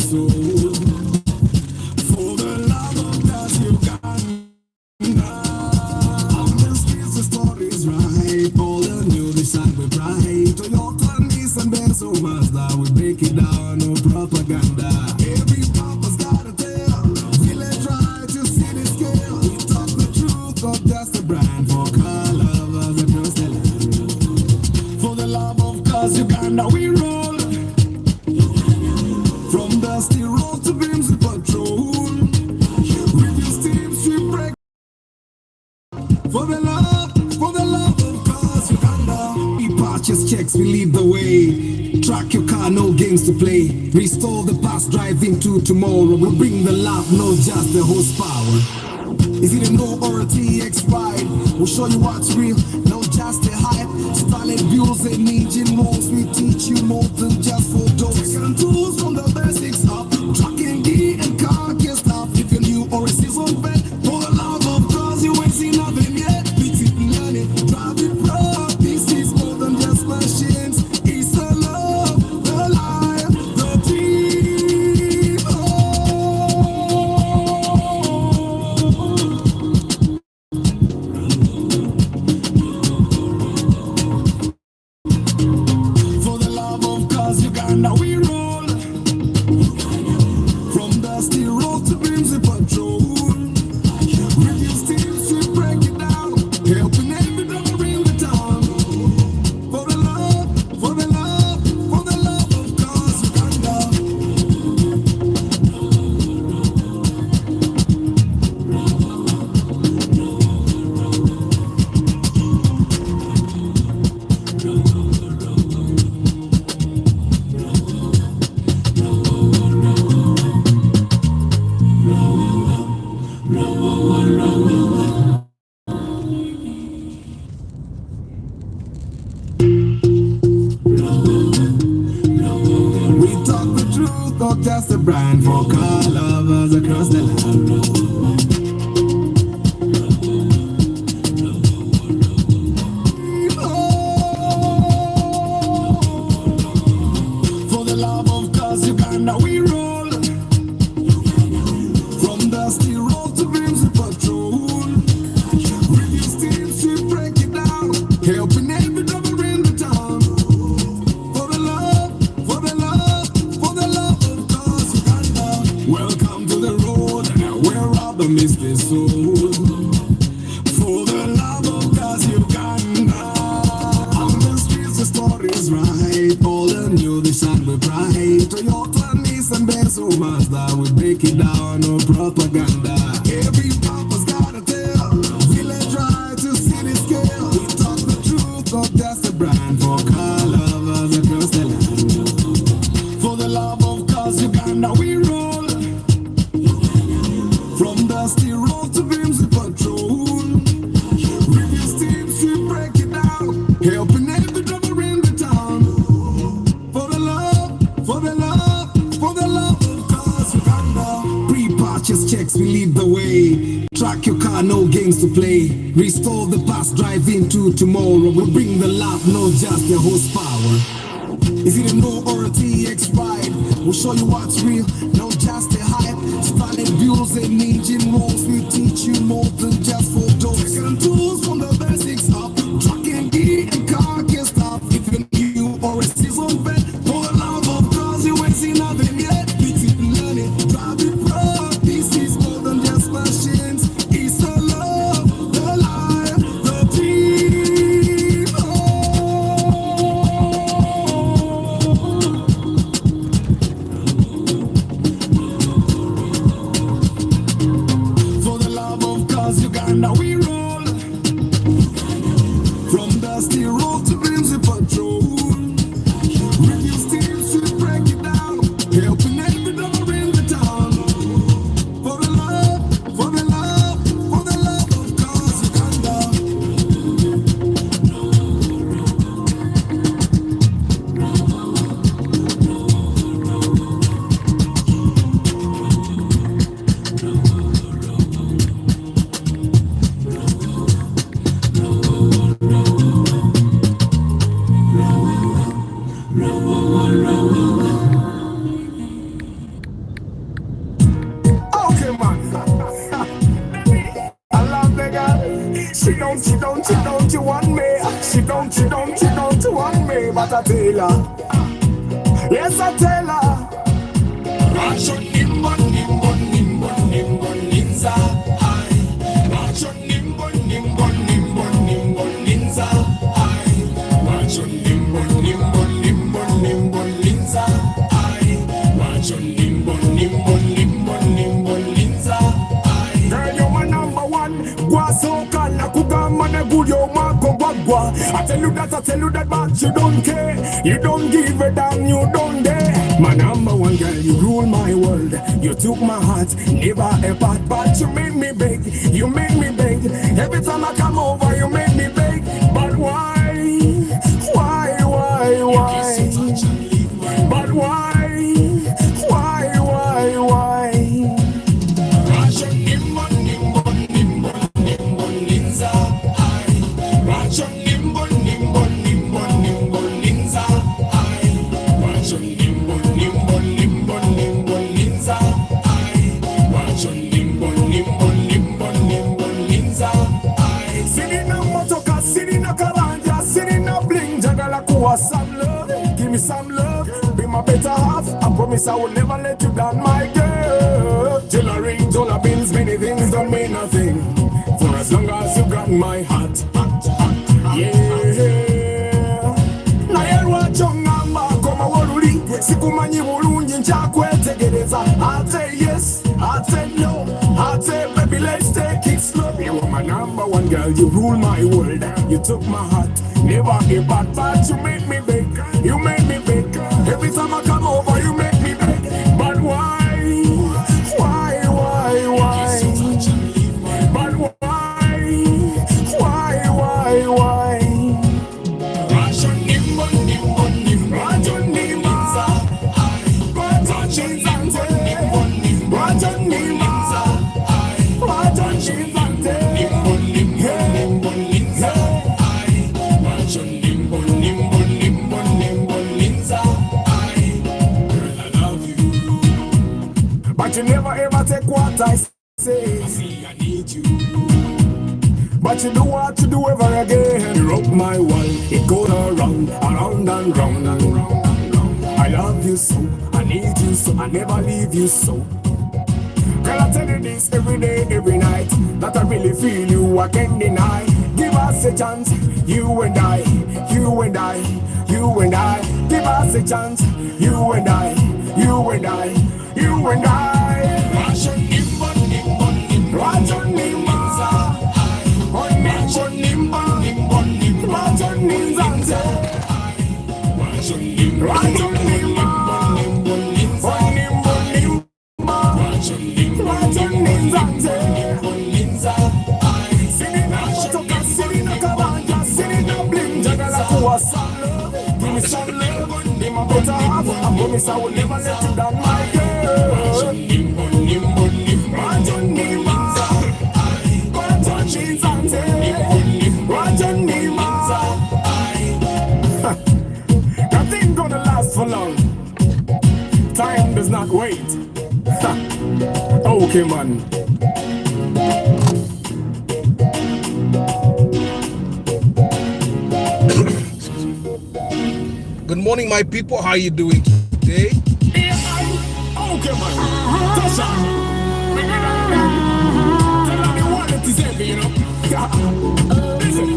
soul. For the love of God's Uganda. On the streets the story's right. All the new design we bright. Toyota, Nissan, Benz, so Mazda. We break it down, no propaganda. Every papa's got a tale. Village right to see the scale. We talk the truth, not just the brand. For car lovers across the land. For the love of God's Uganda, we roll. From dusty road to beams of patrol. Reviews teams we break. For the love of cars Uganda. We purchase checks, we lead the way. Track your car, no games to play. Restore the past, drive into tomorrow. We bring the love, not just the horsepower. Is it a no or a TX ride? We'll show you what's real, not just a hype. Styling views and engine walls. We teach you more than just for dogs. Second tools from the basics up. Truck and gear and car gear stuff. If you're new or a seasoned vet, for the love of cars you ain't seen nothing yet. Fix it and learn it, drive it proud. This is more than just machines. It's the love, the life, the dream. For the love of cars Uganda, we roll. From dusty road to beams of patrol. Reviews teams we break it down. Helping every driver in the town. For the love of cars Uganda. We talk the truth, not just the brand. For car lovers across the land. For the love of cars Uganda, we roll. From dusty road to beams of patrol. Reviews teams we break it down. Helping every driver in the town. For the love of cars Uganda. Welcome to the road where rubber meets the soul. For the love of cars Uganda. On the streets the story's right. All the new design we bright. Toyota, Nissan, Benz, so Mazda. We break it down, no propaganda. Every papa's got a tale. Village right to see the scale. We talk the truth, not just the brand. For car lovers across the land. For the love of cars Uganda, we roll. From dusty road to beams of patrol. Reviews teams we break it down. Helping every driver in the town. For the love of cars Uganda. Pre-purchase checks, we lead the way. Track your car, no games to play. Restore the past, drive into tomorrow. We bring the love, not just the horsepower. Is it a no or a TX ride? We'll show you what's real, not just a hype. Styling views and engine walls. We teach you more than just for dogs. Second tools from the basics up. Truck and gear and car gear stuff. If you're new or a seasoned vet, for the love of cars you ain't seen nothing yet. Fix it and learn it, drive it proud. This is more than just machines. It's the love, the life, the dream. She want me. She don't want me. But I tell her, yes I tell her. Rachon nimbon ninza. Rachon nimbon ninza. Rachon nimbon ninza. Rachon nimbon ninza. Girl, you're my number one. Guasoka na kugama na good yo mako gwagwa. I tell you that, but you don't care. You don't give a damn, you don't dare. My number one girl, you rule my world. You took my heart, never a part, but you made me beg. You made me beg. Every time I come over, you make me beg. But why? But why? Some love, give me some love. Be my better half. I promise I will never let you down, my girl. Jewelry, dollar bills, many things don't mean nothing for as long as you got my heart. Yeah. Na yelwa chongamba koma woluli. Sikumanyi bulungi nchakwetegereza. I'll say yes, I'll say no, I'll say baby let's take it slow. You are my number one girl, you rule my world. You took my heart. Never a bad part, you make me beg. You make me beg. Every time I come over, you make me beg. But why? But why? Rachon nimbon ninza. Rachon but you never ever take what I say. I need you. But you do what you do ever again. You rock my world, it goes around and round. I love you so, I need you so, I never leave you so. Girl, I tell you this every day, every night, that I really feel you, I can't deny. Give us a chance, you and I. Give us a chance, you and I. Rachon nimbon ninza. Rachon give me some love, be my better half. I promise I will never let you down, my girl. Nothing gonna last for long. Time does not wait. Okay, man. Good morning, my people. How are you doing today? Okay, man. Tasha. Tell me what it is, you know. Listen.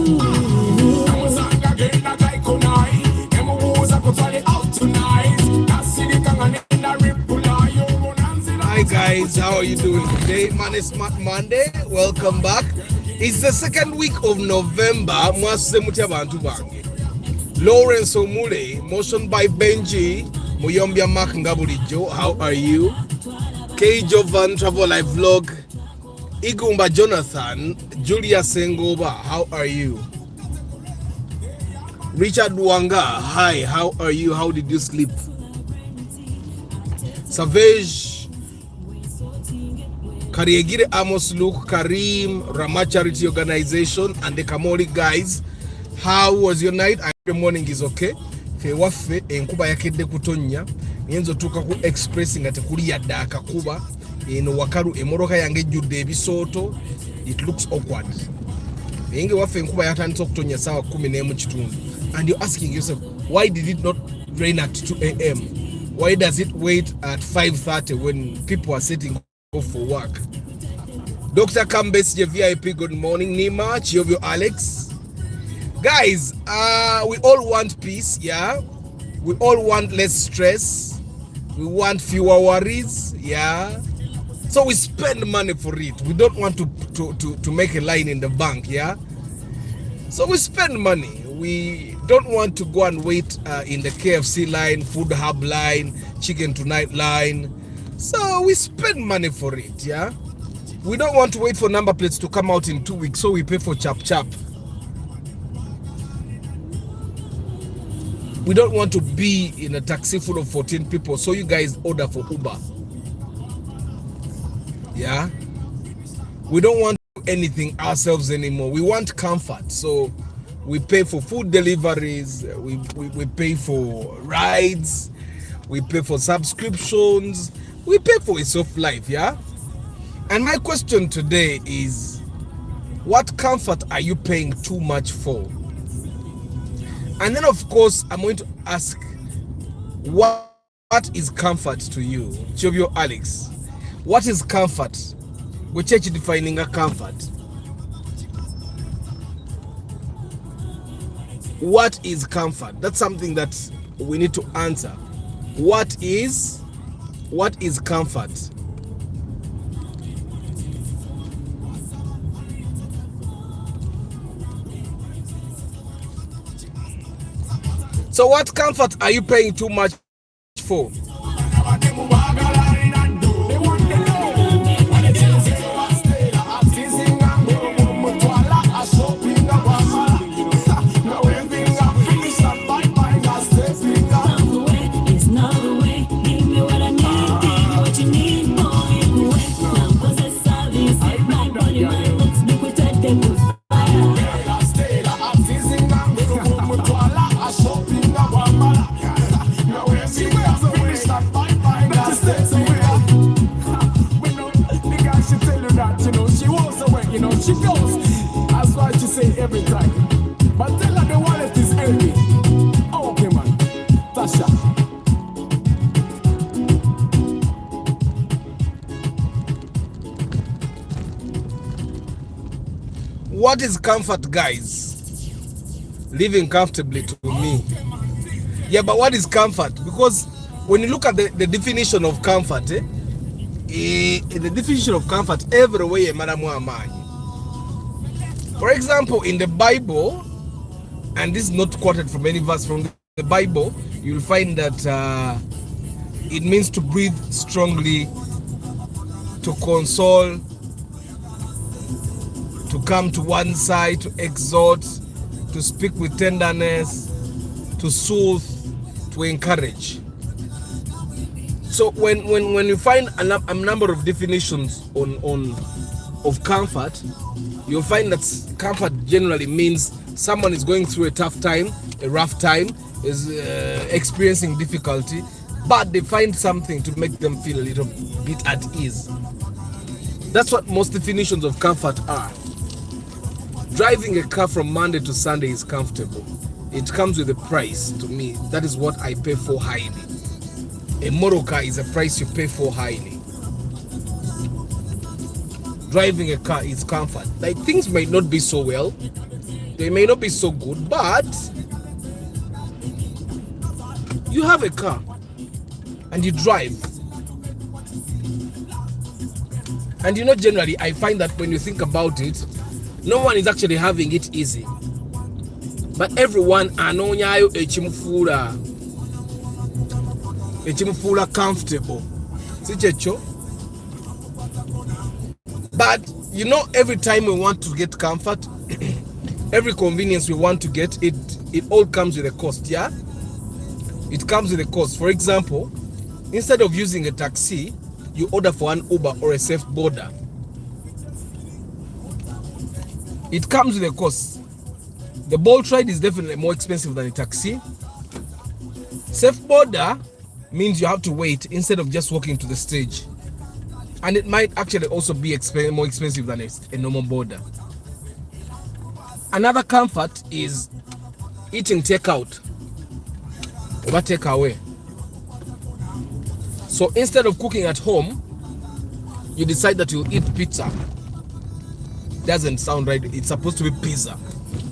I was on the game that I could not. Emma was a totally out tonight. Hi, guys. How are you doing today? Man, it's Smart Monday. Welcome back. It's the second week of November. Lawrence Omule, motion by Benji, Muyombia Mark Ngabulijo, how are you? K. Jovan Travel Life Vlog, Igumba Jonathan, Julia Sengoba, how are you? Richard Wanga, hi, how are you? How did you sleep? Savage, Kariegire Amos Luke, Karim, Rama Charity Organization, and the Kamori guys. How was your night? The morning is okay. Fe waffe enkuba yakedde kutonya nyenzo tuka ku expressing ate kuli yadda akakuba eno wakaru emoroka yange judde ebisooto. It looks awkward. Enge waffe enkuba yatandise okutonya sawa 11 kitundu. And you're asking yourself, why did it not rain at 2 a.m.? Why does it wait at 5:30 when people are setting off for work? Dr. Kambes, VIP, good morning. Nima, Chiovio, Alex. Guys, we all want peace, yeah? We all want less stress. We want fewer worries, yeah? So we spend money for it. We don't want to make a line in the bank, yeah? So we spend money. We don't want to go and wait in the KFC line, Food Hub line, Chicken Tonight line. So we spend money for it, yeah? We don't want to wait for number plates to come out in 2 weeks, so we pay for chap chap. We don't want to be in a taxi full of 14 people, so you guys order for Uber. Yeah? We don't want to do anything ourselves anymore. We want comfort, so we pay for food deliveries, we pay for rides, we pay for subscriptions, we pay for a soft life, yeah? And my question today is, what comfort are you paying too much for? And then of course, I'm going to ask, what is comfort to you? Chovio Alex, what is comfort? We're defining a comfort. What is comfort? That's something that we need to answer. What is comfort? So what comfort are you paying too much for? She goes, that's why she say every time. But tell her the wallet is empty. Okay, man. Tasha. What is comfort, guys? Living comfortably to me. Yeah, but what is comfort? Because when you look at the definition of comfort, the definition of comfort everywhere, Madam Muhammad. For example, in the Bible, and this is not quoted from any verse from the Bible, you'll find that it means to breathe strongly, to console, to come to one side, to exhort, to speak with tenderness, to soothe, to encourage. So when you find a number of definitions of comfort, you'll find that comfort generally means someone is going through a tough time, a rough time, is experiencing difficulty, but they find something to make them feel a little bit at ease. That's what most definitions of comfort are. Driving a car from Monday to Sunday is comfortable. It comes with a price to me. That is what I pay for highly. A motor car is a price you pay for highly. Driving a car is comfort. Like, things might not be so well, they may not be so good, but you have a car and you drive. And you know, generally I find that when you think about it, no one is actually having it easy, but everyone anonyayo echimufula comfortable. Sichecho. But you know, every time we want to get comfort, every convenience we want to get, it all comes with a cost, yeah? It comes with a cost. For example, instead of using a taxi, you order for an Uber or a safe border. It comes with a cost. The Bolt ride is definitely more expensive than a taxi. Safe border means you have to wait instead of just walking to the stage. And it might actually also be more expensive than a normal border. Another comfort is eating takeout or takeaway. So instead of cooking at home, you decide that you'll eat pizza. Doesn't sound right. It's supposed to be pizza.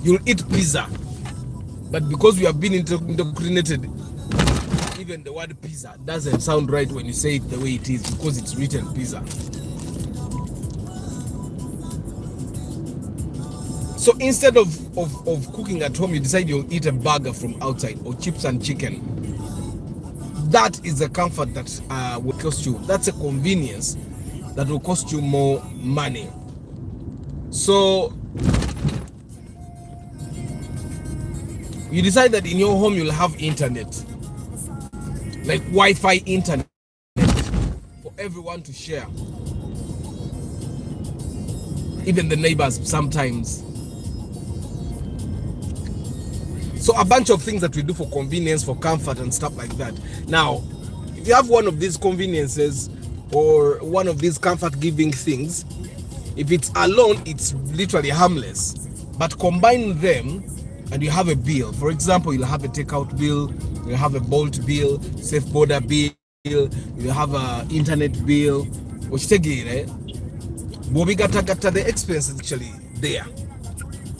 You'll eat pizza. But because we have been indoctrinated, even the word pizza doesn't sound right when you say it the way it is, because it's written pizza. So instead of cooking at home, you decide you'll eat a burger from outside or chips and chicken. That is a comfort that will cost you. That's a convenience that will cost you more money. So you decide that in your home you'll have internet, like Wi-Fi internet for everyone to share, even the neighbors sometimes. So a bunch of things that we do for convenience, for comfort and stuff like that. Now, if you have one of these conveniences or one of these comfort giving things, if it's alone, it's literally harmless. But combine them and you have a bill. For example, you'll have a takeout bill, you'll have a Bolt bill, safe border bill, you'll have an internet bill, which take it, Bobby gata the expense is actually there.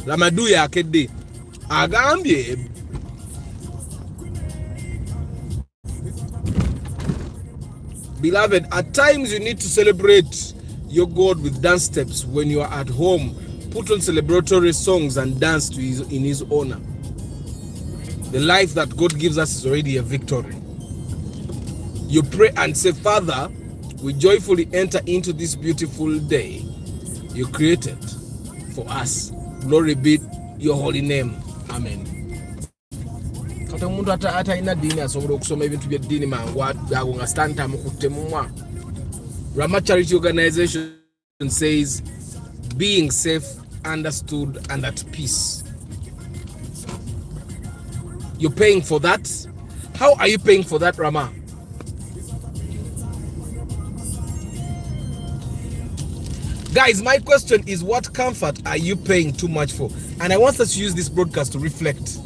Lamadu ya kede. Agambye. Beloved, at times you need to celebrate your God with dance steps when you are at home. Put on celebratory songs and dance to in his honor. The life that God gives us is already a victory. You pray and say, Father, we joyfully enter into this beautiful day you created for us. Glory be your holy name. Amen. Kata umuntu ata ina dini asobola okusoma ebintu bya dini mangu ago nga stanta mukutte mumwa. Rama Charity Organization says being safe, understood and at peace. You're paying for that? How are you paying for that, Rama? Guys, my question is, what comfort are you paying too much for? And I want us to use this broadcast to reflect.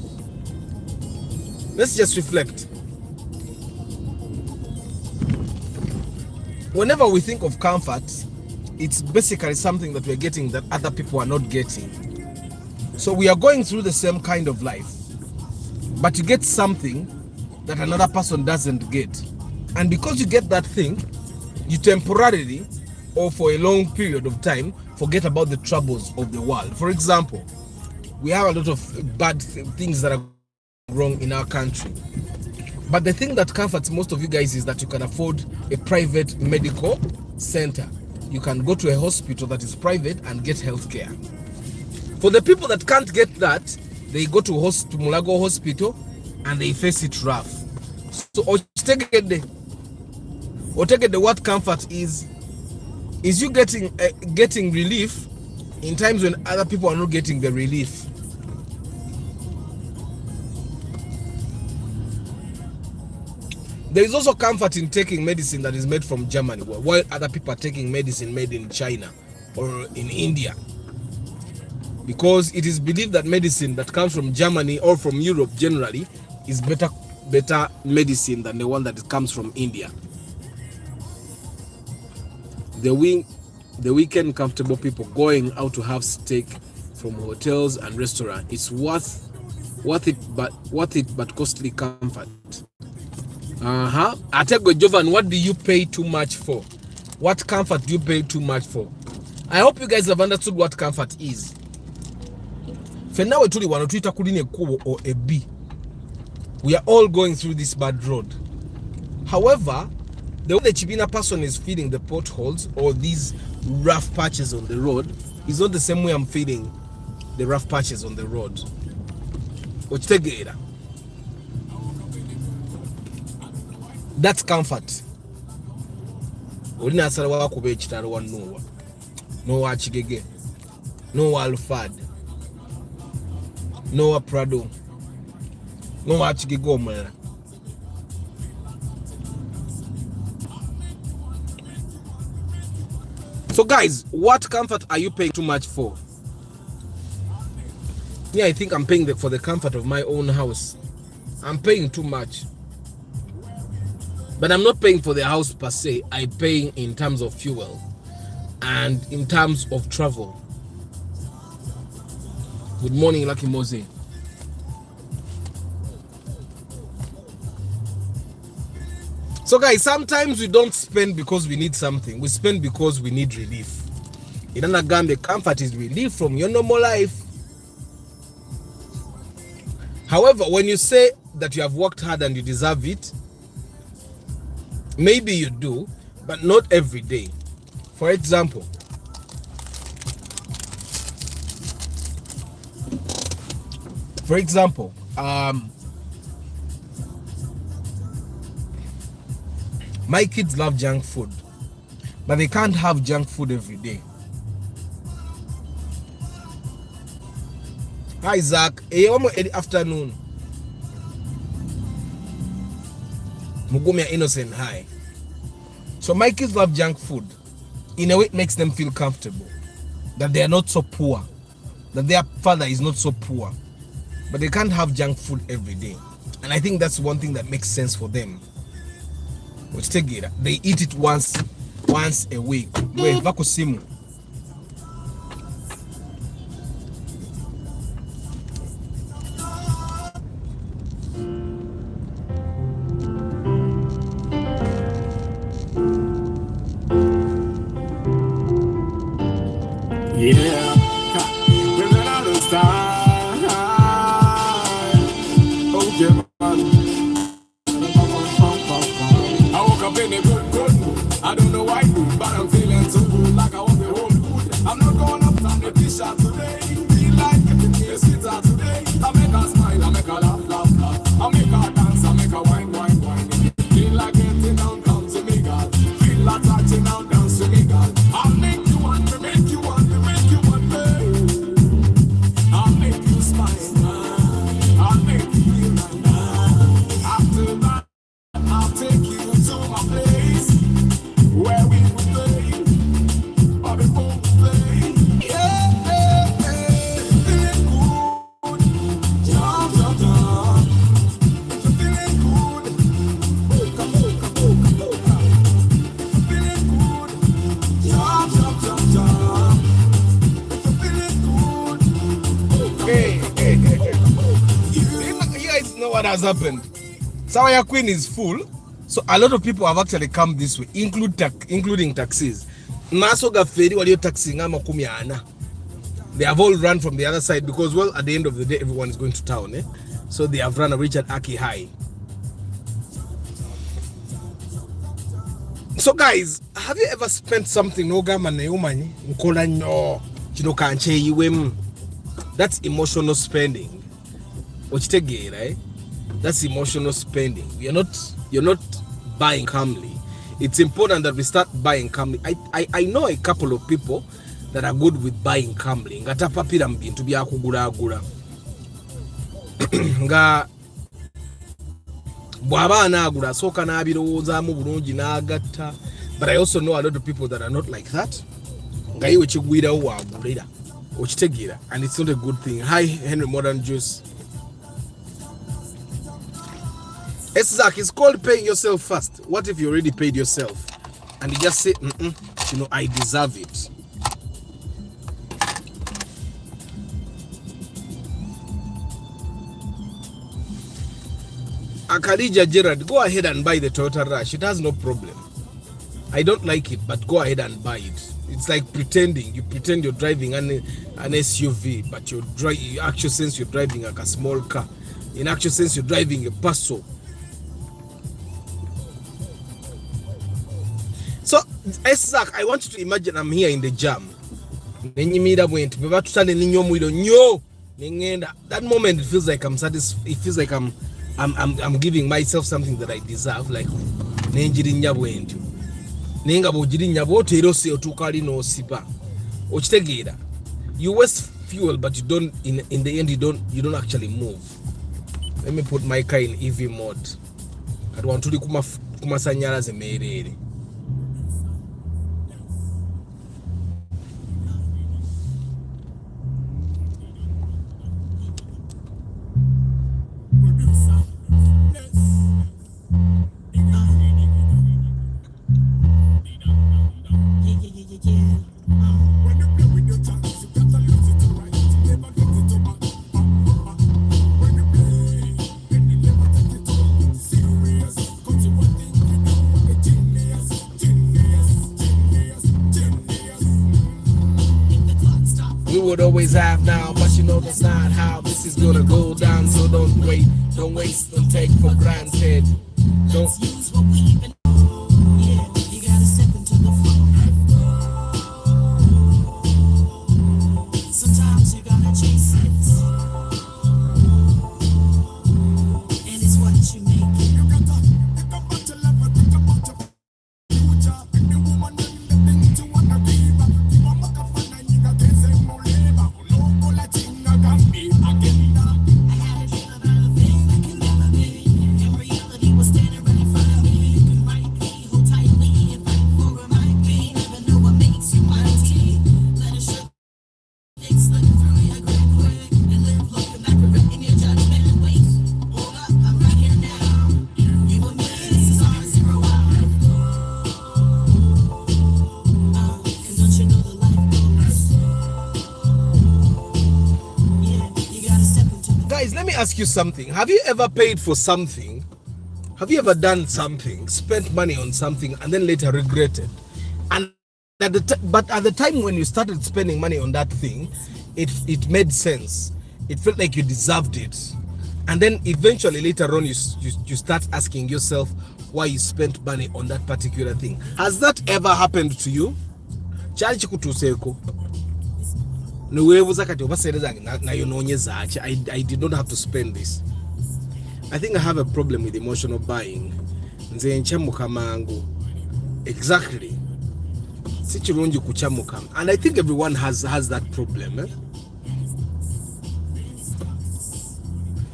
Let's just reflect. Whenever we think of comfort, it's basically something that we're getting that other people are not getting. So we are going through the same kind of life, but you get something that another person doesn't get. And because you get that thing, you temporarily or for a long period of time forget about the troubles of the world. For example, we have a lot of bad things that are wrong in our country. But the thing that comforts most of you guys is that you can afford a private medical center. You can go to a hospital that is private and get health care. For the people that can't get that, they go to Mulago Hospital and they face it rough. So the what comfort is you getting relief in times when other people are not getting the relief. There is also comfort in taking medicine that is made from Germany, while other people are taking medicine made in China or in India. Because it is believed that medicine that comes from Germany or from Europe generally is better medicine than the one that comes from India. The weekend comfortable people going out to have steak from hotels and restaurants, it's worth it but costly comfort. Atego Jovan, what do you pay too much for? What comfort do you pay too much for? I hope you guys have understood what comfort is. For now, or a B. We are all going through this bad road. However, the way the Chibina person is feeling the potholes or these rough patches on the road is not the same way I'm feeling the rough patches on the road. That's comfort. No Chigege, no Alfad, no Prado, no Achigegoma. So guys, what comfort are you paying too much for? Yeah, I think I'm paying for the comfort of my own house. I'm paying too much. But I'm not paying for the house per se. I'm paying in terms of fuel and in terms of travel. Good morning, Lucky Mose. So guys, sometimes we don't spend because we need something. We spend because we need relief. In Uganda, comfort is relief from your normal life. However, when you say that you have worked hard and you deserve it, maybe you do, but not every day. For example, my kids love junk food, but they can't have junk food every day. Hi, Zach. Hey, afternoon. Mugumia innocent. Hi. So my kids love junk food. In a way, it makes them feel comfortable. That they are not so poor. That their father is not so poor. But they can't have junk food every day. And I think that's one thing that makes sense for them. Which take it. They eat it once a week. Wait, vakusimu. Yeah, we're not the style. Okay, man. I woke up in a good mood. I don't know why, but I'm feeling so good, like I want the whole mood. I'm not going up on the t-shirt today. Feel like it's sweeter today. I make her smile, I make her laugh. I make her dance, I make her wine. Feel like getting down to me, girl. Feel like touching down to me, girl. I'll make you want to make you want to make you want me. I'll make you smile. I'll make you feel like after that, I'll take you to my place where we would play, or before we play. Yeah, feeling good. Jump. If you're feeling good, come. If you're feeling good, jump. If you're feeling good, Hey. You guys know what has happened? Sawaya Queen is full. So a lot of people have actually come this way, including taxis. Nasoga Ferry while you're taxing Amakumiana. They have all run from the other side because, well, at the end of the day, everyone is going to town. So they have run a Richard Aki high. So guys, have you ever spent something that's emotional spending? Right? That's emotional spending. You're not buying calmly. It's important that we start buying calmly. I know a couple of people that are good with buying calmly. Ngata papira mbintu bya kugula nga bwaba anagula soka nabirowoozamu bulungi n'agatta. But I also know a lot of people that are not like that. Nga iwe kigwirawo wagulira okitegeera, and it's not a good thing. Hi Henry Modern Juice. Zach, it's called paying yourself first. What if you already paid yourself and you just say, I deserve it? Akarija Gerard, go ahead and buy the Toyota Rush. It has no problem. I don't like it, but go ahead and buy it. It's like pretending. You pretend you're driving an SUV, but in actual sense you're driving like a small car. In actual sense you're driving a Passo. So, Zach, I want you to imagine I'm here in the jam. That moment it feels like I'm satisfied. It feels like I'm giving myself something that I deserve. Like you waste fuel, but you don't. In the end, you don't actually move. Let me put my car in EV mode. I want to kumasanyala zemerere. would always have now, but you know that's not how this is gonna go down. So don't wait, don't waste, don't take for granted. Don't use what we even know. Yeah, you gotta step into the flow. Sometimes you gotta chase it, and it's what you make it. You gotta think about your life, think about your future. And the woman and the things you wanna be. You want to come and you got this and no labor. No bulletin, I got me again. I had a dream about a thing that can never be. In reality, was standing right in front of me. You can write me, hold tightly, and fight for a mic. Never know what makes you mighty. Let it show. Slip through your grip quick and live looking back in your judgment. Wait, hold up, I'm right here now. You and me, this is our 0 hour. And don't you know the life goes? Yeah, you gotta step into the. Guys, let me ask you something. Have you ever paid for something? Have you ever done something, spent money on something, and then later regretted? And but at the time when you started spending money on that thing, it made sense. It felt like you deserved it. And then eventually later on you start asking yourself why you spent money on that particular thing. Has that ever happened to you? I did not have to spend this. I think I have a problem with emotional buying. Exactly. And I think everyone has that problem.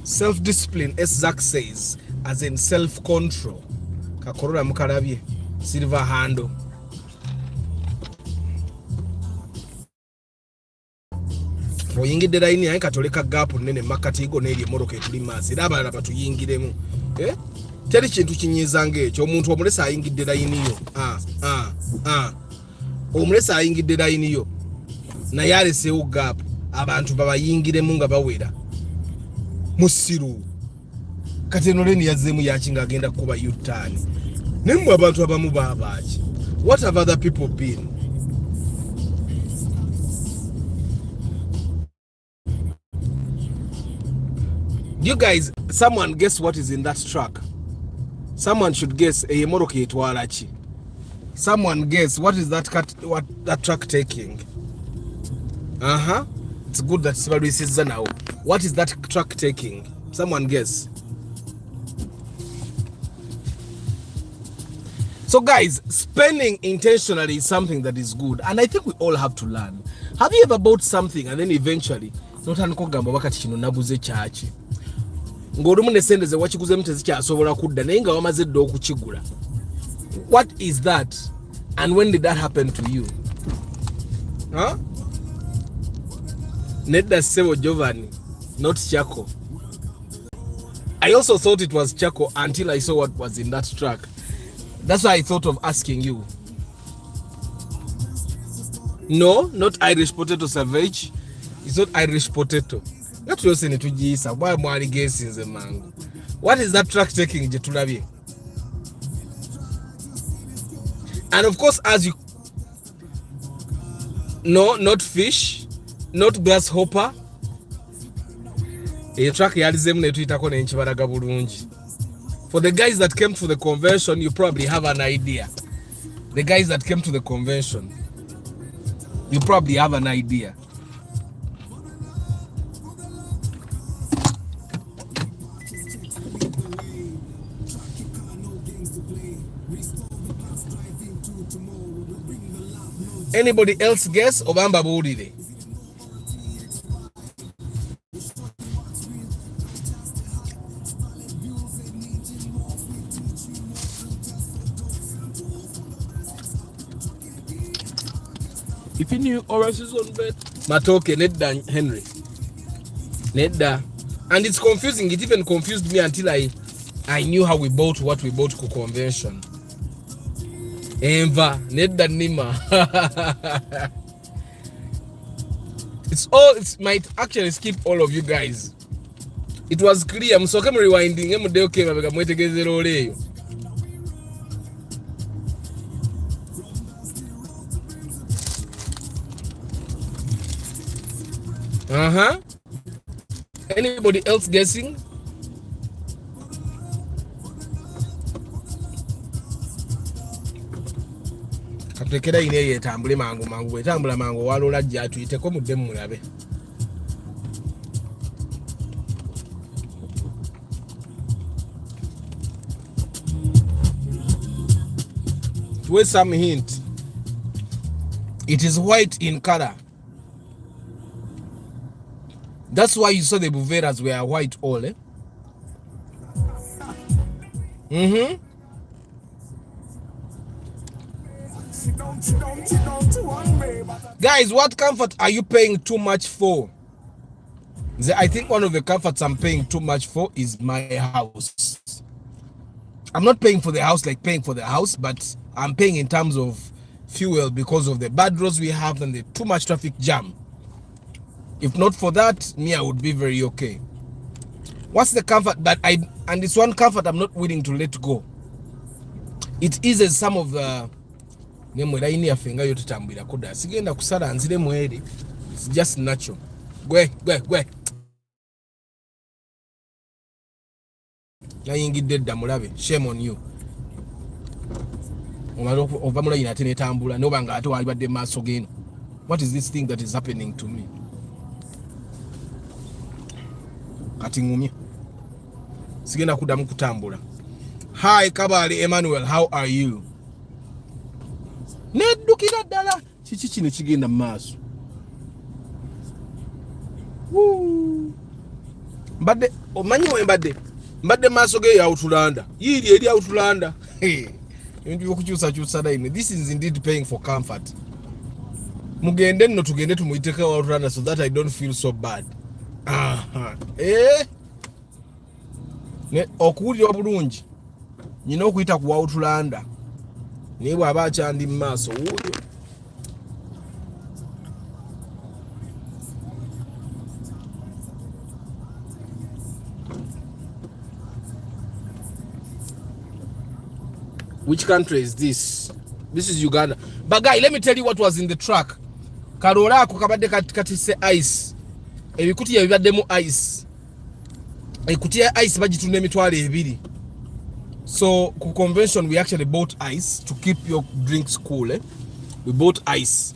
Self-discipline, as Zach says, as in self-control. Kakorora mukarabye, silver handle. Oyingidde layini ayi katoleka gap nene makati igo neri moroke tuli mazi abalala batuyingiremu. Teri kintu kinyizanga ekyo omuntu omulesa ayingidde layini yo. Omulesa ayingidde layini yo naye aleseewo gap abantu babayingiremu nga bawera musiru kati eno leni yazzeemu yaki ng'agenda kuba yutaani naye mmwe abantu abamu baabaki. What have other people been? You guys, someone guess what is in that truck? Someone should guess a moroke etwala ki. Someone guess what is that truck taking? It's good that Sibaru says now. What is that truck taking? Someone guess. So guys, spending intentionally is something that is good, and I think we all have to learn. Have you ever bought something and then eventually notandikogamba wakati kino naguze kyaki ng'olumu ne sente ze wakiguzemu tezikyasobola kudda naye nga wamaze dda okukigula? What is that? And when did that happen to you? Nedda Sebo Giovanni, not Chaco. I also thought it was Chaco until I saw what was in that truck. That's why I thought of asking you. No, not Irish potato savage. It's not Irish potato. What is that truck taking, Jetulabi? And of course, as you no, not fish, not grasshopper. A truck for the guys that came to the convention, you probably have an idea. The guys that came to the convention, you probably have an idea. Anybody else guess? Obamba Bodide. If you knew Orange is on bed, Matoke, Nedda, Henry. Nedda. And it's confusing. It even confused me until I knew how we bought what we bought to convention. Enva, Nedda Nima. It might actually skip all of you guys. It was clear. I'm so rewinding. Anybody else guessing? Katekera ine yetambule mangu wetambula mangu walola jja tuyiteko mudde mulabe. With some hint, it is white in color. That's why you saw the buveras were white all. Guys, what comfort are you paying too much for? I think one of the comforts I'm paying too much for is my house. I'm not paying for the house like paying for the house, but I'm paying in terms of fuel because of the bad roads we have and the too much traffic jam. If not for that, me, I would be very okay. What's the comfort that and it's one comfort I'm not willing to let go. It eases some of the it's just natural. Gwe. Shame on you. What is this thing that is happening to me? Hi Kabali Emmanuel, how are you? Nedukira ddala kiki kino kigenda maaso. Mbadde omanyi we mbadde maaso ge ya Outlander. Yiri eri Outlander. Ebintu byokukyusa line. This is indeed paying for comfort. Mugende nno tugende tumuyiteka Outlander so that I don't feel so bad. Ne okuwulira obulungi nyina okuyita ku Outlander. Naye bw'aba akyandi mu maaso wuuyo. Which country is this? This is Uganda. But guy, let me tell you what was in the truck. Karola ako kabadde katise ice. Ebikuti yabibaddemu ice. Ekuti ya ice bagitunda emitwalo 2. So, ku convention, we actually bought ice to keep your drinks cool. We bought ice.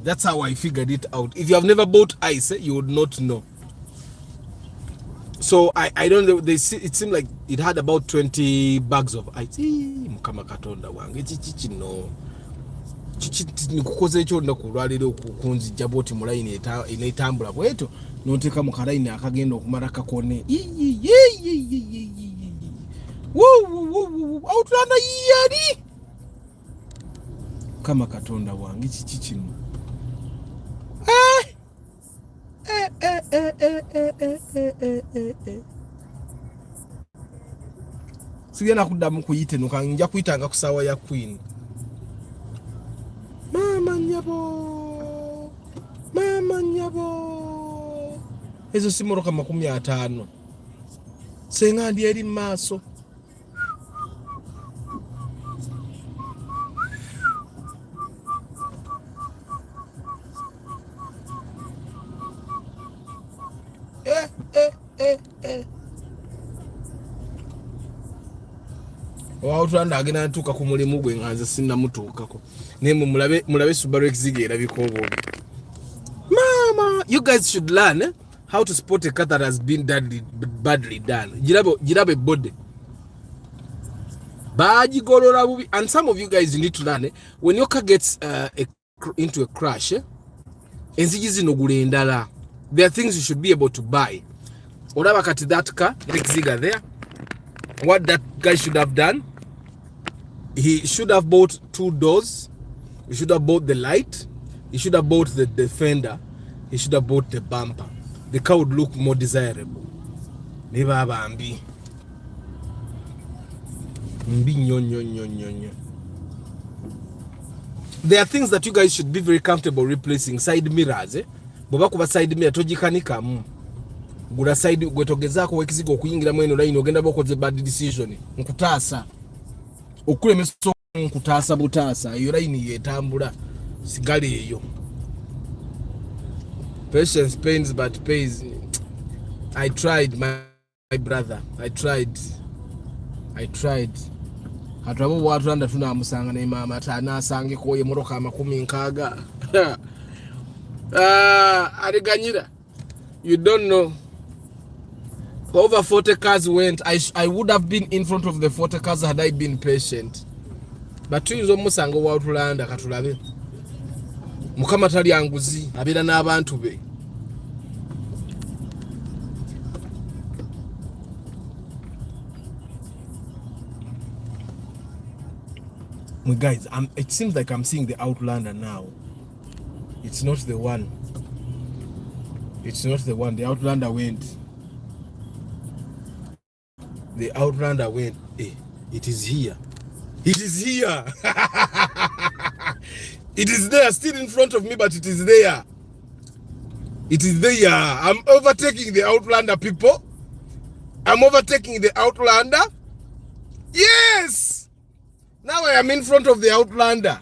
That's how I figured it out. If you have never bought ice, you would not know. So, I don't know. It seemed like it had about 20 bags of ice. Mukama katonda wange. No. Nikukoze ekyo nakulwalira okunzijja boti mu line enetambula bweto noteeka mu kalaini akagenda okumala kakone. Outlander yali kama katonda wange kiki kino. Sigenda kuddamu kuyite nuka nja kuyitanga ku ssaawa ya Queen. Mama nyabo ezo simoroka 50 senga ndi eri maaso. Outlander agenda atuuka ku mulimu gwe nga nze sinnamutuukako. Naye mulabe Subaru Exige erabika obwobi. Mama, you guys should learn how to spot a car that has been badly done. Girabe body. Bagigolola bubi. And some of you guys, you need to learn when your car gets into a crash, enzigi zinogula endala. There are things you should be able to buy. Olaba kati that car, Exige there. What that guy should have done, he should have bought 2 doors. He should have bought the light. He should have bought the defender. He should have bought the bumper. The car would look more desirable. Neba bambi. There are things that you guys should be very comfortable replacing. Side mirrors, Boba kuba side mirror tojikanika mu. Gula side gwetogezaako wekizigo okuyingira mweno line ogenda bokoze bad decision. Nkutaasa. Okule meso nkutaasa butaasa. Iyo line yetambula. Sigale eyo. Patience pains but pays. I tried, my brother. I tried. Hatwabo watulanda tunamusanga ne mama tanasange koye moroka 60. Ariganyira. You don't know. Over 40 cars went. I would have been in front of the 40 cars had I been patient. But tuyinza omusanga watulanda katulabe. Mukama tali anguzi abira n'abantu be. Guys, it seems like I'm seeing the Outlander now. It's not the one. The Outlander went. The Outlander went. It is here. It is there, still in front of me, but it is there. I'm overtaking the Outlander, people. I'm overtaking the Outlander. Yes! Now I am in front of the Outlander.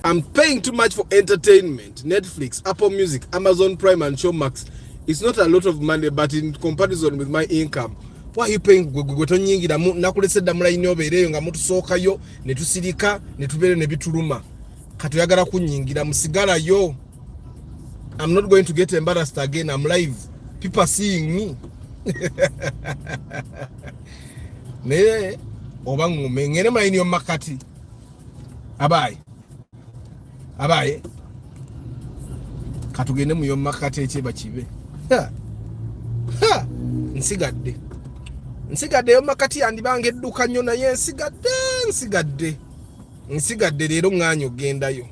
I'm paying too much for entertainment. Netflix, Apple Music, Amazon Prime and Showmax. It's not a lot of money, but in comparison with my income, why are you paying gogoto nyingi da nakulese da mula inyo bereyo nga mutu soka yo netusirika netubere nebituluma katuyagala kunyingira musigala yo. I'm not going to get embarrassed again. I'm live. People are seeing me. Ne oba ngume ngene mayini yomakati abaye katugende mu yomakati ekyeba kibe nsigadde yomakati yandibange edduka nnyo naye nsigadde leero ng'anya ogendayo.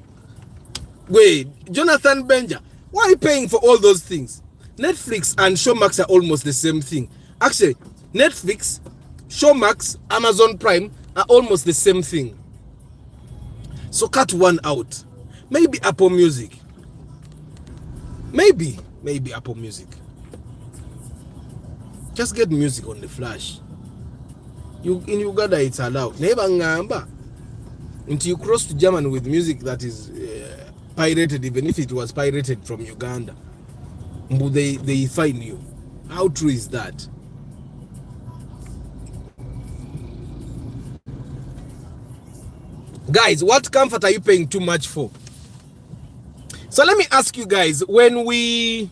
Wait, Jonathan Benja, why are you paying for all those things? Netflix and Showmax are almost the same thing. Actually, Netflix, Showmax, Amazon Prime are almost the same thing. So cut one out. Maybe Apple Music. Maybe Apple Music. Just get music on the flash. In Uganda it's allowed. Never ngamba. Until you cross to Germany with music that is pirated, even if it was pirated from Uganda. They fine you. How true is that? Guys, what comfort are you paying too much for? So let me ask you guys, when we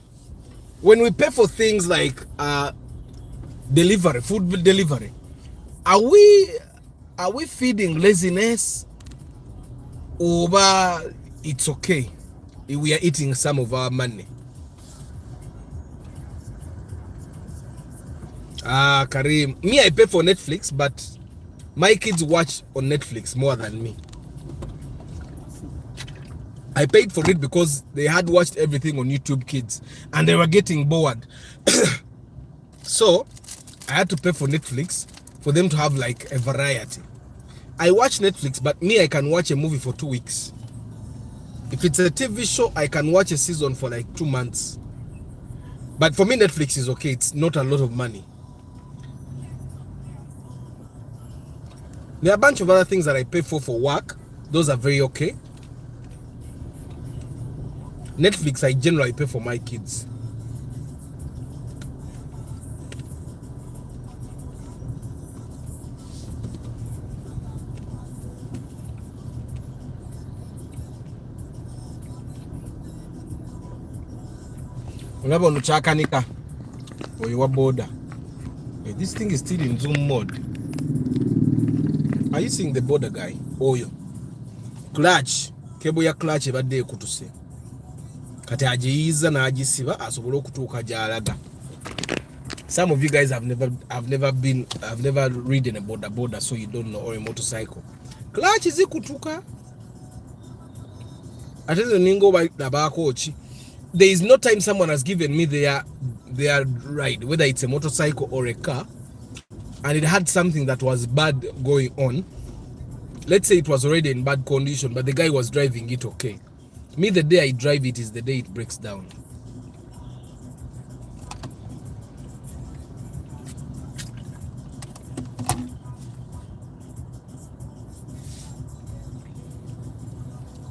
pay for things like delivery, food delivery, are we feeding laziness, or it's okay if we are eating some of our money? Karim, me, I pay for Netflix, but my kids watch on Netflix more than me. I paid for it because they had watched everything on YouTube Kids and they were getting bored. So I had to pay for Netflix for them to have like a variety. I watch Netflix, but me, I can watch a movie for 2 weeks. If it's a TV show, I can watch a season for like 2 months. But for me, Netflix is okay. It's not a lot of money. There are a bunch of other things that I pay for work. Those are very okay. Netflix, I generally pay for my kids. Unaba nuchakanika or you border. This thing is still in zoom mode. Are you seeing the border guy? Oh, yo. Clutch. Cable ya clutch ebadde kutuse. Kati ajiiza na ajisiba asobola okutuuka gyalaga. Some of you guys have never ridden a border, so you don't know, or a motorcycle. Clutch zikutuka. Atezo ningo bakochi. There is no time someone has given me their ride, whether it's a motorcycle or a car, and it had something that was bad going on. Let's say it was already in bad condition, but the guy was driving it okay. Me, the day I drive it is the day it breaks down.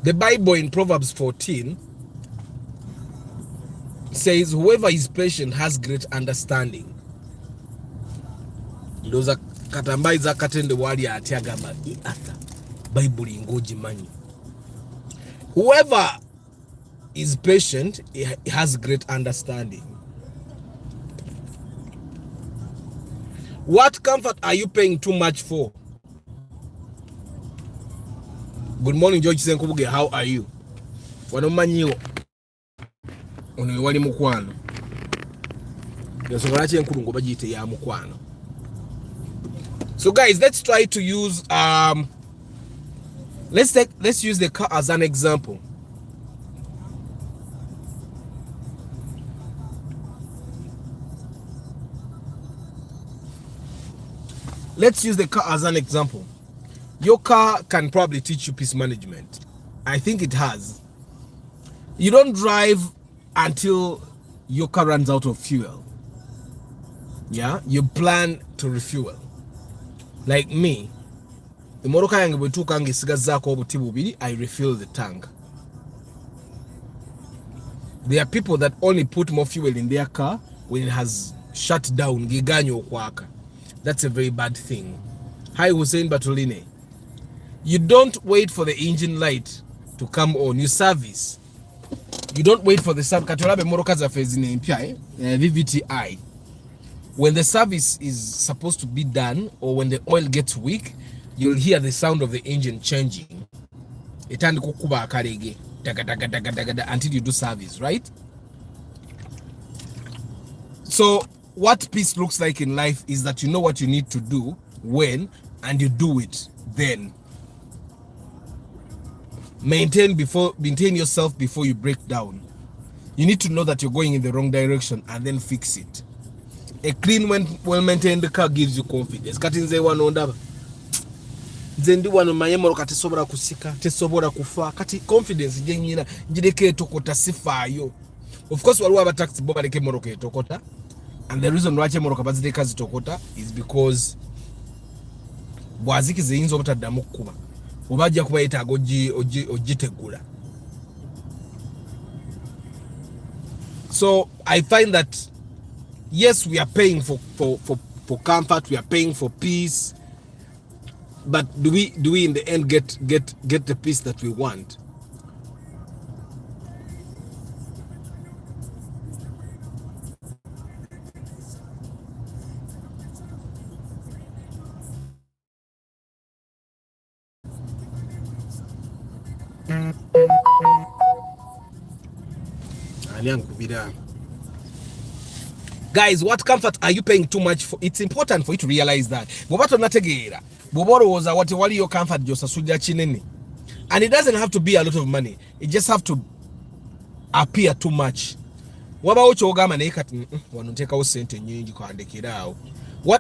The Bible in Proverbs 14 says, whoever is patient has great understanding. Ndoza katambai za katende wali atiagamba ata Bible ingoji manyi. Whoever is patient has great understanding. What comfort are you paying too much for? Good morning, George Senkubuge. How are you? Wanomanyiwo ono wali mukwano yasobola kyenkulungo bagiyite ya mukwano. So guys, let's try to use let's use the car as an example. Let's use the car as an example. Your car can probably teach you peace management. I think it has. You don't drive until your car runs out of fuel. Yeah, you plan to refuel. Like me, the imotoka yange bwetuuka ng'esigazaako obuti bubiri, I refill the tank. There are people that only put more fuel in their car when it has shut down, ng'eganye okwaka. That's a very bad thing. Hi Hussein Batoline. You don't wait for the engine light to come on. You service. You don't wait for the service. Katolabe moroka za fezine mpya VVTI. When the service is supposed to be done, or when the oil gets weak, you'll hear the sound of the engine changing. Itandi kukuba akarege until you do service, right? So what peace looks like in life is that you know what you need to do when, and you do it then. Maintain yourself before you break down. You need to know that you're going in the wrong direction and then fix it. A clean, well-maintained car gives you confidence. Kati nze wano ndaba. Nze ndi wano mayemoro kati sobora kusika, tesobora kufa. Kati confidence jenyina njideke etokota sifaayo. Of course waliwo aba taxi bo baleke moroka etokota. And the reason why moroka bazireka zitokota is because bwaziki zeyinza obutaddamu kuba. Obajja kuba yetaaga ogitegula. So I find that yes, we are paying for comfort, we are paying for peace, but do we in the end get the peace that we want? Guys, what comfort are you paying too much for? It's important for you to realize that. What your comfort and it doesn't have to be a lot of money. It just have to appear too much. What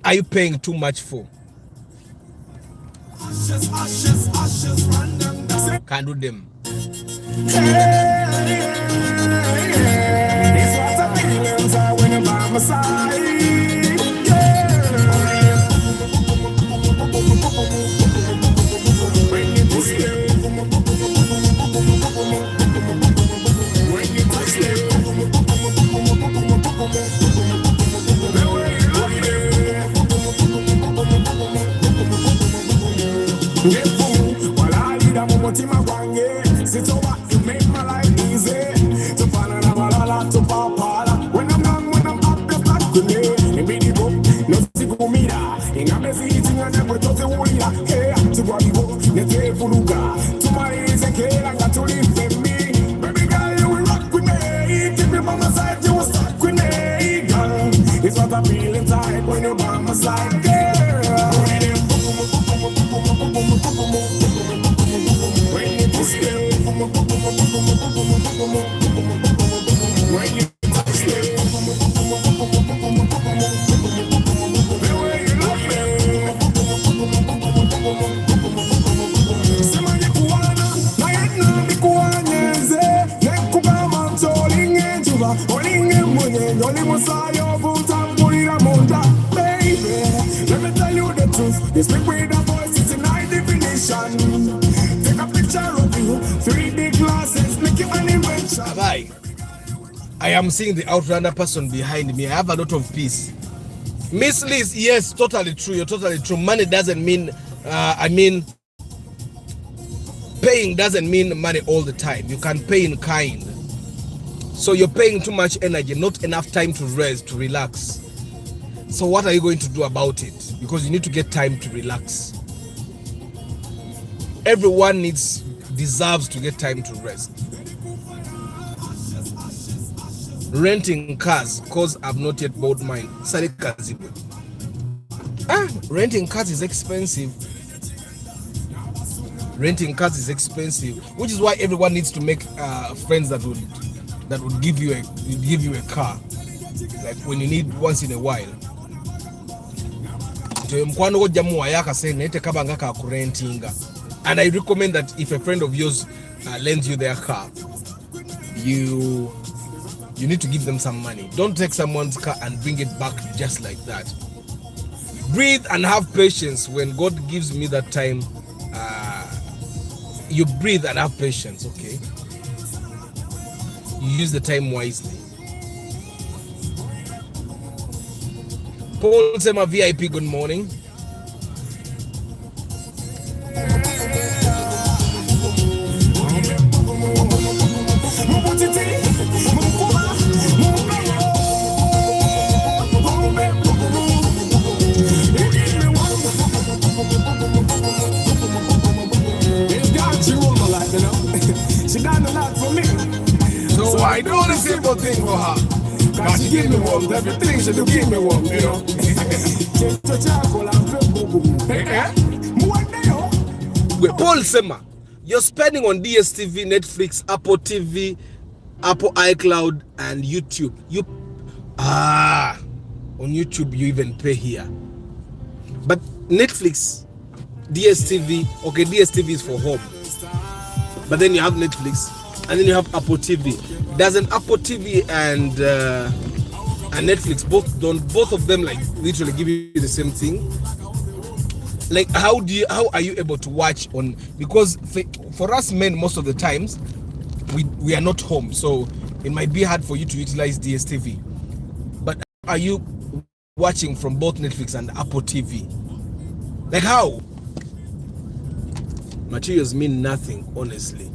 are you paying too much for? Can't do them. My side, it's what I'm feeling tight when you're by my side, girl. When you push it, when you touch it, the way you love me. Sema nikuwana, na yena nikuanyeze, nekuba mantolinge juba, olinge mwenye, yoli musayo buta. Baby, let me tell you the truth. You speak with a voice, it's in high definition. Take a picture of you, 3D I am seeing the outrunner person behind me. I have a lot of peace. Miss Liz, yes, totally true. You're totally true. Money doesn't mean, paying doesn't mean money all the time. You can pay in kind. So you're paying too much energy, not enough time to rest, to relax. So what are you going to do about it? Because you need to get time to relax. Everyone deserves to get time to rest. Renting cars, because I've not yet bought mine. Renting cars is expensive. Renting cars is expensive, which is why everyone needs to make friends that would give you a car, like when you need once in a while. And I recommend that if a friend of yours lends you their car, you need to give them some money. Don't take someone's car and bring it back just like that. Breathe and have patience. When God gives me that time, you breathe and have patience, okay? You use the time wisely. Paul Sema VIP, good morning. So I do the simple thing for her. Cause she give me warmth, everything she do give me warmth, you know. Wait, Paul Sema, you're spending on DSTV, Netflix, Apple TV, Apple iCloud, and YouTube. On YouTube you even pay here. But Netflix, DSTV, okay, DSTV is for home. But then you have Netflix, and then you have Apple TV. Doesn't Apple TV and Netflix both of them like literally give you the same thing? Like how are you able to watch on, because for us men most of the times we are not home, so it might be hard for you to utilize DSTV. But are you watching from both Netflix and Apple TV? Like how? Materials mean nothing, honestly.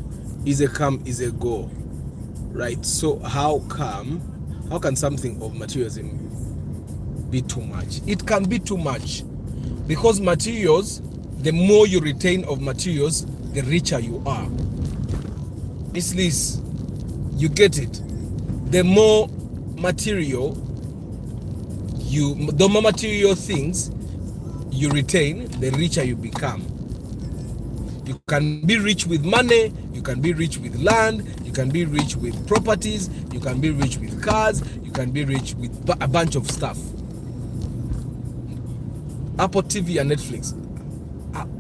Is a come, is a go, right? So how can something of materialism be too much? It can be too much, because materials, the more you retain of materials, the richer you are. Miss Liz, you get it? The more material things you retain, the richer you become. You can be rich with money, you can be rich with land, you can be rich with properties, you can be rich with cars, you can be rich with a bunch of stuff. Apple TV and Netflix.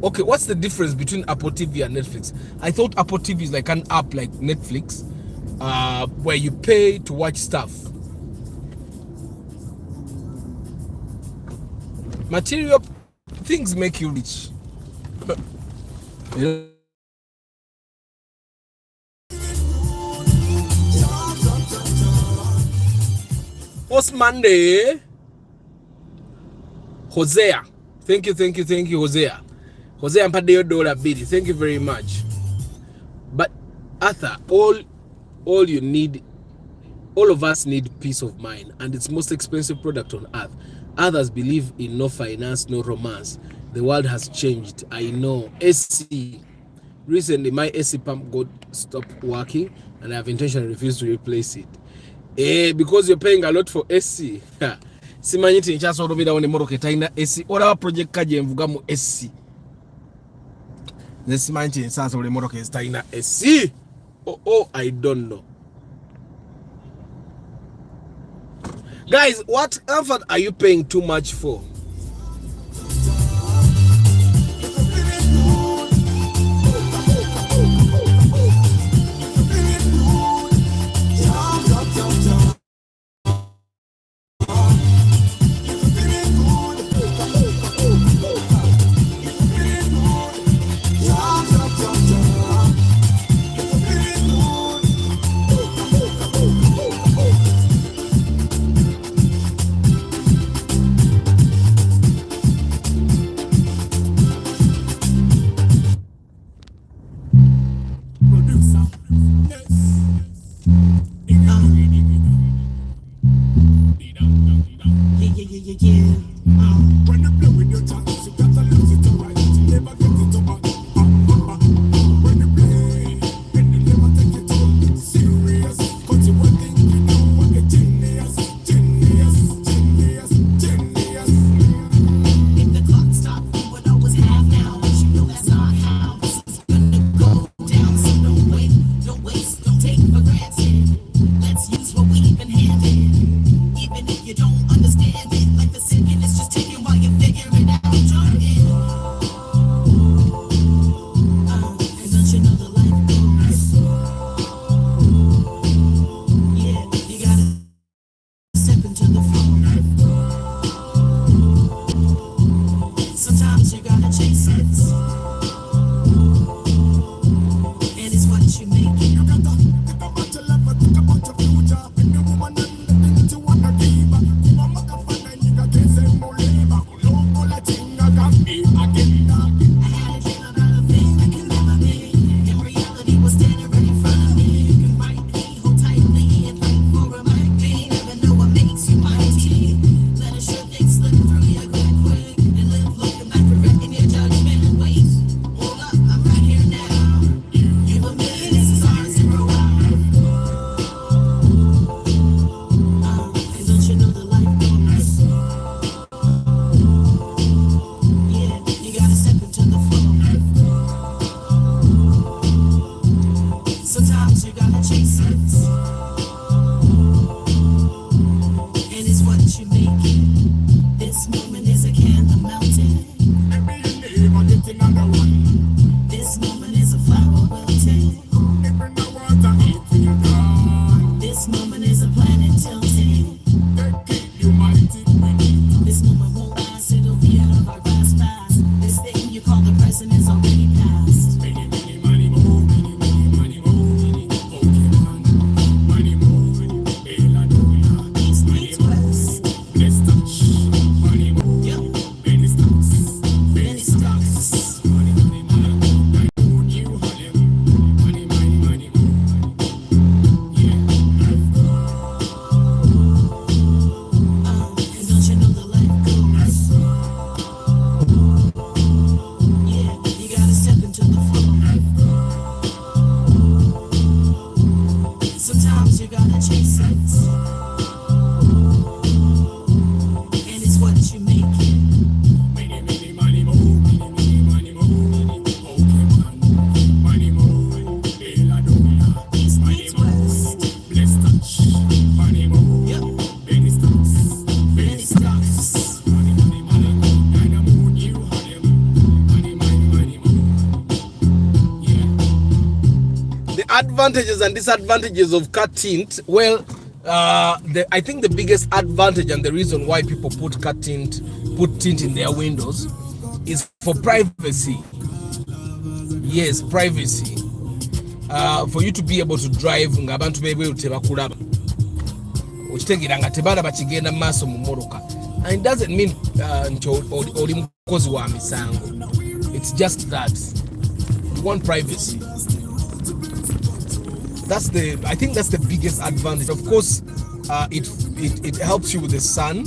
Okay, what's the difference between Apple TV and Netflix? I thought Apple TV is like an app like Netflix, where you pay to watch stuff. Material things make you rich. What's Monday? Hosea. Thank you, Hosea. Hosea Mpadeo $1 bid. Thank you very much. But Arthur, all you need, all of us need peace of mind, and it's most expensive product on earth. Others believe in no finance, no romance. The world has changed. I know. AC. Recently, my AC pump stopped working, and I have intentionally refused to replace it. Because you're paying a lot for AC. Simanyiti nchaso olobera one moroke taina AC. Ola project kaje mvuga mu AC. Ne simanyiti nchaso ole moroke taina AC. Oh, I don't know. Guys, what effort are you paying too much for? Yeah, yeah, yeah, yeah, yeah. When you play with your tongues, you gotta lose it alright. Never get it over. When you play, and you never take it all serious. Cause you were thinking you were a genius, genius, genius, genius. If the clock stopped, we would always have now. But you know that's not how this is gonna go down. So don't wait, don't waste, don't take for granted. Let's use what we've been handed. Even if you don't understand it, like the second is just taking while you figure it out. Join in. And don't you know the life goes? Yeah, you gotta step into the flow. Sometimes you gotta chase it, and it's what you make it. You gotta think about your life, think about your future. And the woman and the things you wanna give. Mama can find a nigga can say no labor. No go let chinga can be again. I had a dream about a thing that can never be. In reality, was standing right in front of me. You can write me, hold tightly, and fight for a mic. Never know what makes you mighty. Let a sure thing slip through you quick, and live looking back, correcting your judgment. Wait, hold up, I'm right here now. You a million, this is ours to grow out. And don't you know the life goes? Yeah, you gotta step into the flow. Sometimes you gotta chase it, and it's what you make it. This moment is a candle melting. This moment is a flower wilting. This moment is a planet tilting. This moment won't last, it'll be out of our grasp fast. This thing you call the present is already past. East, west. Yep. Many stocks. And don't you know the life goes? Yeah, you gotta step into the flow. Sometimes you gotta chase it, and it's what you make it. East, west. Yep. Many stocks. The advantages and disadvantages of cut tint. Well, I think the biggest advantage and the reason why people put tint in their windows is for privacy. Yes, privacy. For you to be able to drive nga abantu bebweru tebakulaba okitegeera nga tebalaba kigenda mu maaso mu mmotoka. And it doesn't mean nti oli mukozi wa misango. It's just that you want privacy. I think that's the biggest advantage. Of course, it helps you with the sun.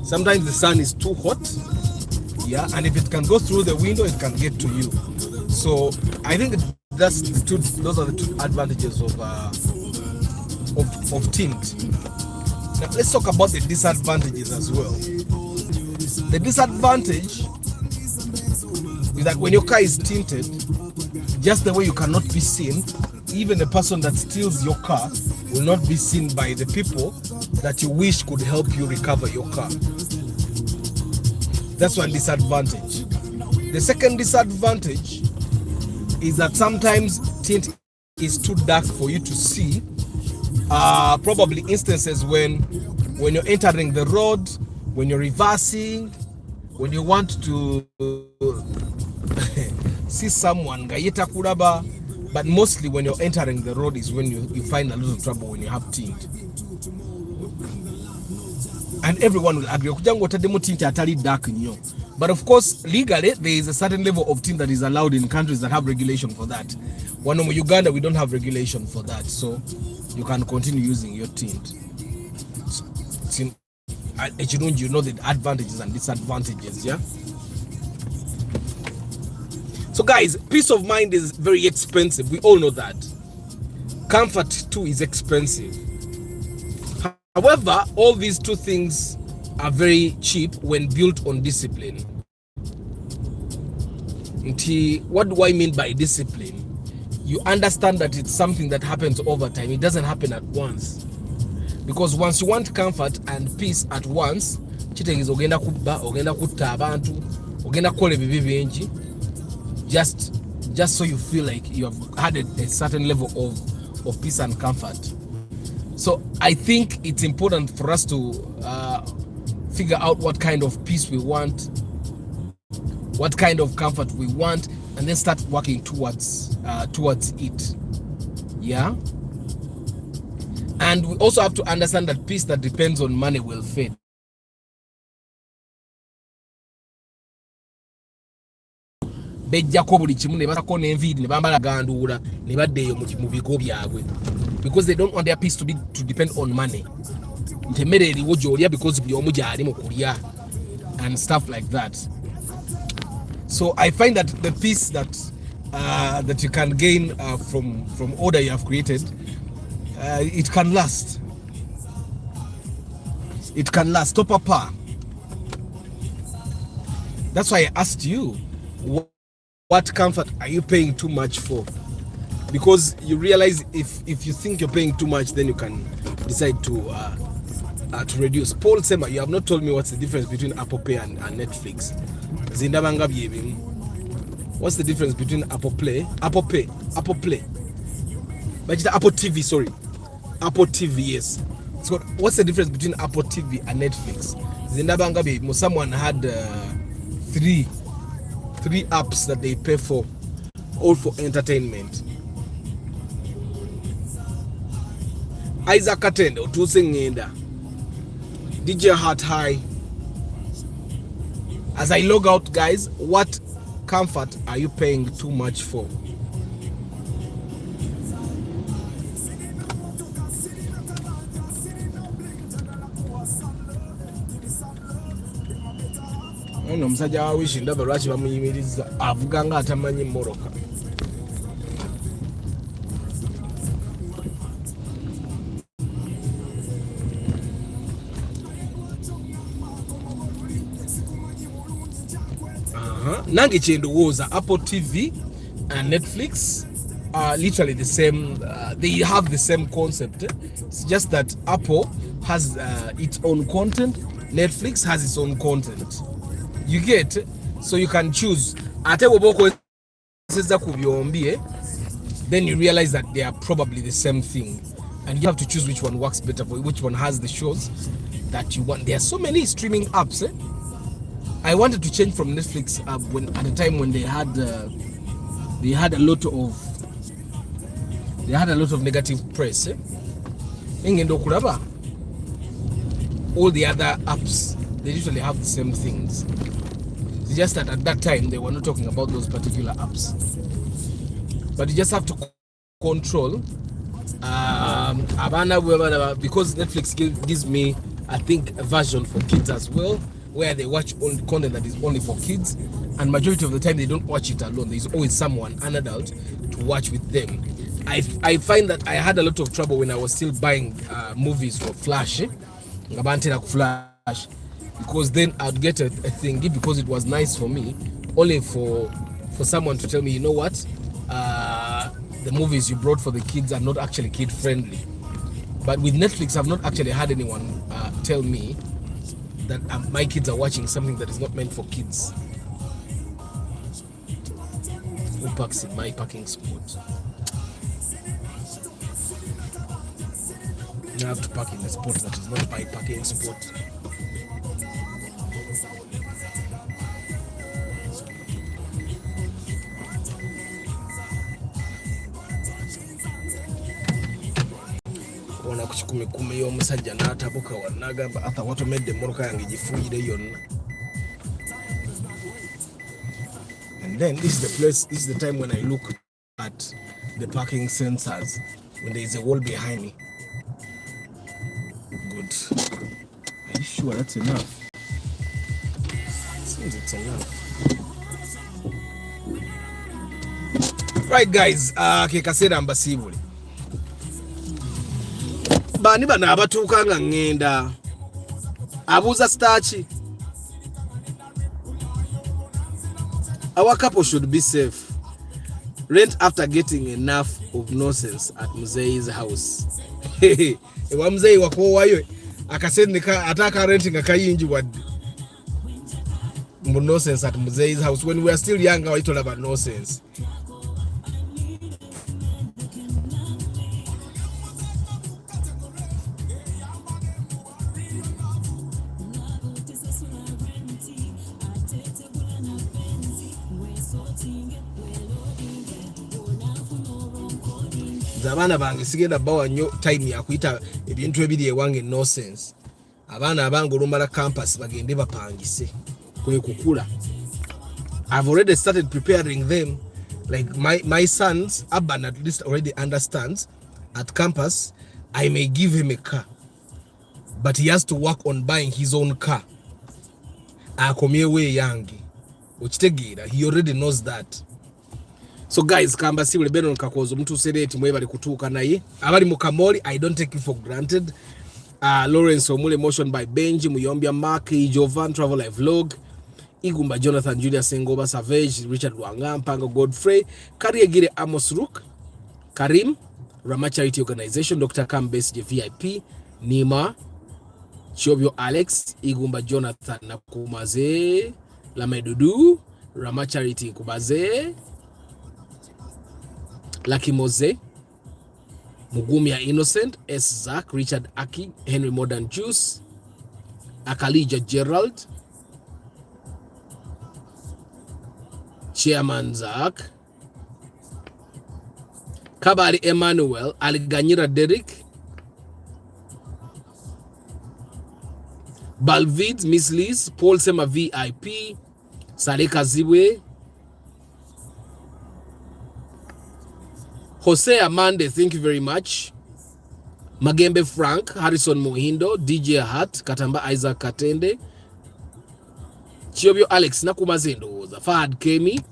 Sometimes the sun is too hot, yeah, and if it can go through the window, it can get to you. So I think those are the two advantages of tint. Now let's talk about the disadvantages as well. The disadvantage is that when your car is tinted, just the way you cannot be seen, even the person that steals your car will not be seen by the people that you wish could help you recover your car. That's one disadvantage. The second disadvantage is that sometimes tint is too dark for you to see. Probably instances when you're entering the road, when you're reversing, when you want to see someone, but mostly when you're entering the road is when you find a little trouble when you have tint. And everyone will agree. But of course, legally, there is a certain level of tint that is allowed in countries that have regulation for that. When in Uganda, we don't have regulation for that, so you can continue using your tint. you know the advantages and disadvantages. Yeah. So guys, peace of mind is very expensive. We all know that. Comfort too is expensive. However, all these two things are very cheap when built on discipline. What do I mean by discipline? You understand that it's something that happens over time. It doesn't happen at once. Because once you want comfort and peace at once, just so you feel like you have had a certain level of peace and comfort. So I think it's important for us to figure out what kind of peace we want, what kind of comfort we want, and then start working towards it. Yeah. And we also have to understand that peace that depends on money will fade. Because they don't want their peace to depend on money. And stuff like that. So I find that the peace that you can gain from order you have created, it can last. It can last. Top up. That's why I asked you, what comfort are you paying too much for? Because you realize if you think you're paying too much, then you can decide to reduce. Paul Sema, you have not told me what's the difference between Apple Pay and Netflix. Zindabanga Biebing. What's the difference between Apple Pay? But it's Apple TV, sorry. Apple TV, yes. So what's the difference between Apple TV and Netflix? Zindabanga Biebing. Someone had three apps that they pay for, all for entertainment. Isaac Katendo, Tusingenda, DJ Heart High. As I log out, guys, what comfort are you paying too much for? Ono musajja wa wishi ndaba lwaki bamuyimiriza avuga nga atamanyi mmoroka. Nange kyendowooza Apple TV and Netflix are literally the same. They have the same concept. It's just that Apple has its own content. Netflix has its own content. You get, so you can choose. Then you realize that they are probably the same thing, and you have to choose which one works better for you, which one has the shows that you want. There are so many streaming apps. I wanted to change from Netflix at a time when they had a lot of negative press. All the other apps, they usually have the same things. It's just that at that time they were not talking about those particular apps. But you just have to control. Because Netflix gives me, I think, a version for kids as well, where they watch only content that is only for kids, and majority of the time they don't watch it alone. There's always someone, an adult, to watch with them. I find that I had a lot of trouble when I was still buying movies for Flash, because then I'd get a thingy because it was nice for me, only for someone to tell me, you know what, the movies you brought for the kids are not actually kid friendly. But with Netflix, I've not actually had anyone tell me that my kids are watching something that is not meant for kids. Who parks in my parking spot? I have to park in a spot that is not my parking spot. Wana kuchikume y'omusajja n'atabuka n'agamba ata watomedde emmoroka yange gifuuyire yonna. And then this is the time when I look at the parking sensors when there is a wall behind me. Good. Are you sure? sure that's enough. Seems it's enough. Right guys, ke kaseera mbasiibule. Bani bano abatuuka nga ngenda abuuza starchi. Our couple should be safe. Rent after getting enough of nonsense at Muzei's house. Ewa Muzei wakowayo akasendeka ataka renting akayinji wadde. Nonsense at Muzei's house. When we were still young, I told about nonsense. Abaana bange sigenda bawa nnyo time ya kuyita ebintu ebiri ewange nonsense. Abaana abange olumala campus bagende bapangise kwe kukula. I've already started preparing them. Like my sons, Abban at least already understands at campus I may give him a car, but he has to work on buying his own car. Akomyewe yange okitegeera, he already knows that. So guys, kamba siwule beno nkakozo mtu sereti mwe bali kutuuka naye abali mu Kamoli. I don't take it for granted. Lawrence Omule, motion by Benji Muyombia, Mark Jovan, Travel Live Vlog, Igumba Jonathan, Julius Sengoba, Savage, Richard Wanga, Mpango Godfrey, Kariegire Amos Rook, Karim, Rama Charity Organization, Dr. Kambes VIP, Nima, Chiobyo Alex, Igumba Jonathan Nakumaze, Lamedudu, Rama Charity Kubaze, Lucky Moze, Mugumia Innocent, S. Zach, Richard Aki, Henry Modern Juice, Akalija Gerald, Chairman Zach, Kabari Emmanuel, Aliganyira Derek, Balvid, Miss Liz, Paul Sema VIP, Saleka Ziwe, Jose Amande, thank you very much. Magembe Frank, Harrison Muhindo, DJ Hat, Katamba Isaac Katende, Chiobyo Alex Nakumazendo, Fahad Kemi,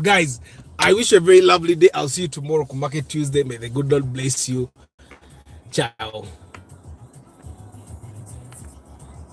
guys, I wish you a very lovely day. I'll see you tomorrow, Market Tuesday. May the good Lord bless you. Ciao.